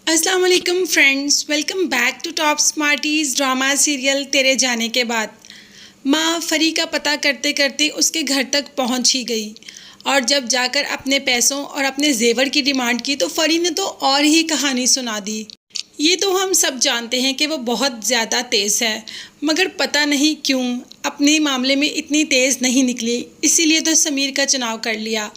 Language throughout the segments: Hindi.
अस्सलाम वालेकुम friends, welcome back to top smarties drama serial तेरे जाने के बाद। माँ फरी का पता करते करते उसके घर तक पहुंच ही गई और जब जाकर अपने पैसों और अपने जेवर की डिमांड की तो फरी ने तो और ही कहानी सुना दी। ये तो हम सब जानते हैं कि वो बहुत ज़्यादा तेज़ है, मगर पता नहीं क्यों अपने मामले में इतनी तेज़ नहीं निकली, इसीलिए तो समीर का चुनाव कर लिया।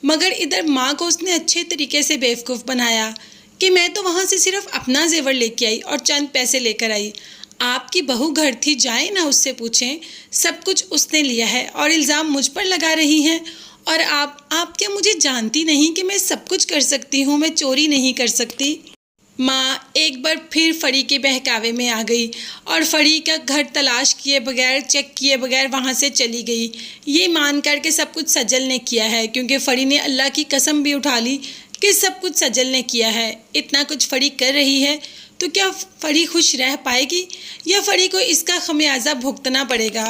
मगर इधर माँ को उसने अच्छे तरीके से बेवकूफ़ बनाया कि मैं तो वहाँ से सिर्फ अपना जेवर लेके आई और चंद पैसे लेकर आई। आपकी बहू घर थी, जाए ना उससे पूछें। सब कुछ उसने लिया है और इल्ज़ाम मुझ पर लगा रही हैं। और आप क्या मुझे जानती नहीं कि मैं सब कुछ कर सकती हूँ, मैं चोरी नहीं कर सकती। माँ एक बार फिर फरी के बहकावे में आ गई और फरी का घर तलाश किए बगैर, चेक किए बगैर वहाँ से चली गई। ये मान कर के सब कुछ सजल ने किया है, क्योंकि फरी ने अल्लाह की कसम भी उठा ली कि सब कुछ सजल ने किया है। इतना कुछ फरी कर रही है तो क्या फरी खुश रह पाएगी या फरी को इसका खमियाजा भुगतना पड़ेगा।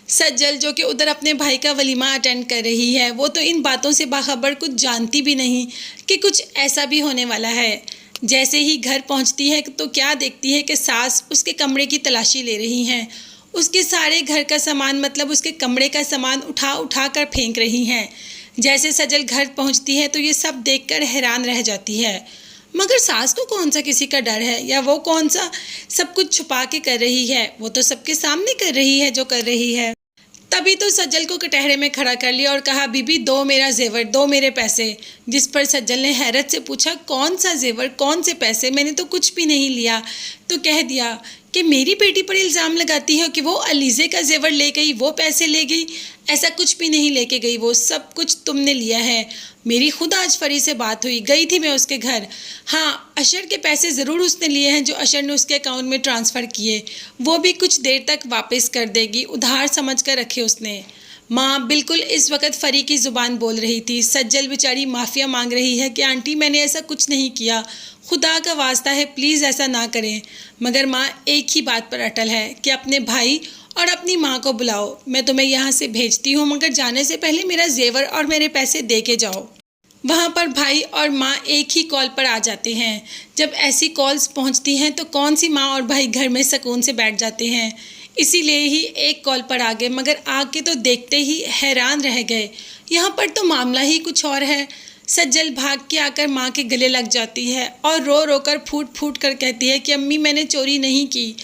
सज्जल जो कि उधर अपने भाई का वलीमा अटेंड कर रही है, वो तो इन बातों से बाखबर कुछ जानती भी नहीं कि कुछ ऐसा भी होने वाला है। जैसे ही घर पहुंचती है तो क्या देखती है कि सास उसके कमरे की तलाशी ले रही हैं। उसके सारे घर का सामान, मतलब उसके कमरे का सामान उठा उठा कर फेंक रही हैं। जैसे सजल घर पहुंचती है तो ये सब देखकर हैरान रह जाती है। मगर सास को कौन सा किसी का डर है, या वो कौन सा सब कुछ छुपा के कर रही है। वो तो सबके सामने कर रही है जो कर रही है। तभी तो सज्जल को कटहरे में खड़ा कर लिया और कहा, बीबी दो मेरा जेवर, दो मेरे पैसे। जिस पर सज्जल ने हैरत से पूछा, कौन सा जेवर, कौन से पैसे, मैंने तो कुछ भी नहीं लिया। तो कह दिया कि मेरी बेटी पर इल्ज़ाम लगाती हो कि वो अलीज़े का जेवर ले गई, वो पैसे ले गई। ऐसा कुछ भी नहीं लेके गई, वो सब कुछ तुमने लिया है। मेरी खुद आज फरी से बात हुई, गई थी मैं उसके घर। हाँ, अशर के पैसे ज़रूर उसने लिए हैं जो अशर ने उसके अकाउंट में ट्रांसफ़र किए, वो भी कुछ देर तक वापस कर देगी, उधार समझ कर रखे उसने। माँ बिल्कुल इस वक्त फरी की ज़ुबान बोल रही थी। सज्जल बेचारी माफ़िया मांग रही है कि आंटी मैंने ऐसा कुछ नहीं किया, खुदा का वास्ता है प्लीज़ ऐसा ना करें। मगर माँ एक ही बात पर अटल है कि अपने भाई और अपनी माँ को बुलाओ, मैं तुम्हें यहाँ से भेजती हूँ, मगर जाने से पहले मेरा जेवर और मेरे पैसे दे के जाओ। वहाँ पर भाई और माँ एक ही कॉल पर आ जाते हैं। जब ऐसी कॉल्स पहुँचती हैं तो कौन सी माँ और भाई घर में सुकून से बैठ जाते हैं। इसीलिए ही एक कॉल पर आ गए, मगर आके तो देखते ही हैरान रह गए। यहाँ पर तो मामला ही कुछ और है। सज्जल भाग के आकर माँ के गले लग जाती है और रो रो कर फूट फूट कर कहती है कि अम्मी मैंने चोरी नहीं की,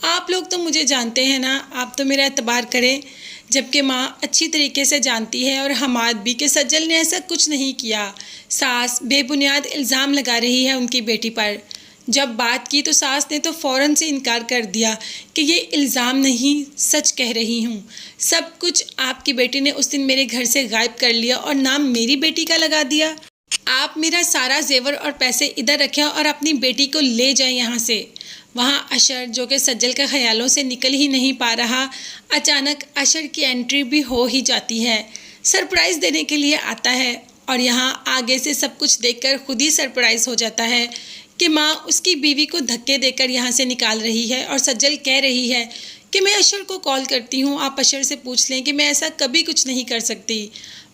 आप लोग तो मुझे जानते हैं ना, आप तो मेरा एतबार करें। जबकि माँ अच्छी तरीके से जानती है और हमाद भी कि सज्जल ने ऐसा कुछ नहीं किया। सास बेबुनियाद इल्ज़ाम लगा रही है उनकी बेटी पर। जब बात की तो सास ने तो फ़ौरन से इनकार कर दिया कि ये इल्ज़ाम नहीं, सच कह रही हूँ। सब कुछ आपकी बेटी ने उस दिन मेरे घर से गायब कर लिया और नाम मेरी बेटी का लगा दिया। आप मेरा सारा जेवर और पैसे इधर रखें और अपनी बेटी को ले जाएं यहाँ से। वहाँ अशर, जो कि सज्जल के ख्यालों से निकल ही नहीं पा रहा, अचानक अशर की एंट्री भी हो ही जाती है। सरप्राइज़ देने के लिए आता है और यहाँ आगे से सब कुछ देखकर खुद ही सरप्राइज़ हो जाता है कि माँ उसकी बीवी को धक्के देकर यहाँ से निकाल रही है और सज्जल कह रही है कि मैं अशर को कॉल करती हूँ, आप अशर से पूछ लें कि मैं ऐसा कभी कुछ नहीं कर सकती।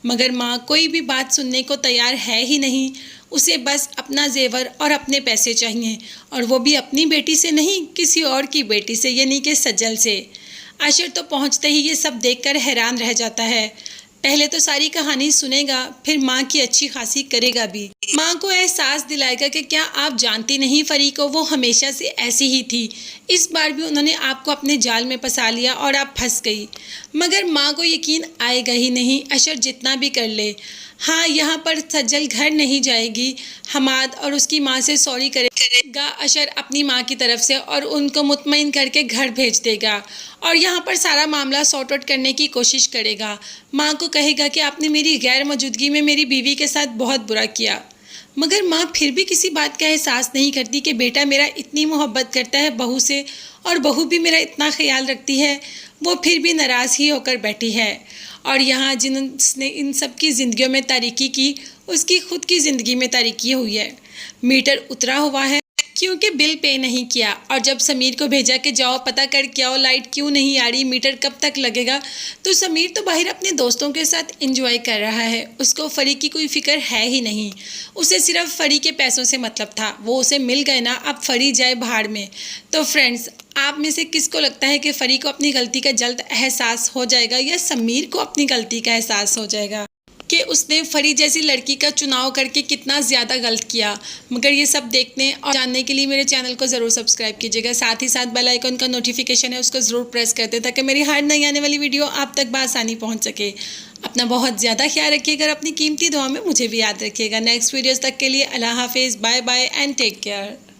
मगर माँ कोई भी बात सुनने को तैयार है ही नहीं। उसे बस अपना जेवर और अपने पैसे चाहिए, और वो भी अपनी बेटी से नहीं, किसी और की बेटी से, यानी कि सज्जल से। अशर तो पहुँचते ही ये सब देखकर हैरान रह जाता है। पहले तो सारी कहानी सुनेगा, फिर माँ की अच्छी खासी करेगा भी। माँ को एहसास दिलाएगा कि क्या आप जानती नहीं फरी को, वो हमेशा से ऐसी ही थी। इस बार भी उन्होंने आपको अपने जाल में फंसा लिया और आप फंस गई। मगर माँ को यकीन आएगा ही नहीं, अशर जितना भी कर ले। हाँ, यहाँ पर सज्जल घर नहीं जाएगी, हमाद और उसकी माँ से सॉरी करेगा अशर अपनी माँ की तरफ से और उनको मुतमईन करके घर भेज देगा और यहाँ पर सारा मामला सॉर्ट आउट करने की कोशिश करेगा। माँ को कहेगा कि आपने मेरी गैर मौजूदगी में मेरी बीवी के साथ बहुत बुरा किया। मगर माँ फिर भी किसी बात का एहसास नहीं करती कि बेटा मेरा इतनी मोहब्बत करता है बहू से और बहू भी मेरा इतना ख्याल रखती है। वो फिर भी नाराज़ ही होकर बैठी है। और यहाँ जिन्होंने इन सब की ज़िंदगियों में तारीकी की, उसकी खुद की ज़िंदगी में तारीकी हुई है। मीटर उतरा हुआ है क्योंकि बिल पे नहीं किया। और जब समीर को भेजा कि जाओ पता कर के आओ लाइट क्यों नहीं आ रही, मीटर कब तक लगेगा, तो समीर तो बाहर अपने दोस्तों के साथ एंजॉय कर रहा है। उसको फरी की कोई फिक्र है ही नहीं, उसे सिर्फ फरी के पैसों से मतलब था। वो उसे मिल गए ना, अब फरी जाए भाड़ में। तो फ्रेंड्स, आप में से किसको लगता है कि फरी को अपनी गलती का जल्द एहसास हो जाएगा या समीर को अपनी गलती का एहसास हो जाएगा कि उसने फरी जैसी लड़की का चुनाव करके कितना ज़्यादा गलत किया। मगर ये सब देखने और जानने के लिए मेरे चैनल को ज़रूर सब्सक्राइब कीजिएगा। साथ ही साथ बेल आइकन का नोटिफिकेशन है उसको ज़रूर प्रेस कर दें ताकि मेरी हर नई आने वाली वीडियो आप तक बआसानी पहुंच सके। अपना बहुत ज़्यादा ख्याल रखिएगा और अपनी कीमती दुआ में मुझे भी याद रखिएगा। नेक्स्ट वीडियोज़ तक के लिए अल्लाह हाफिज़, bye bye and take care.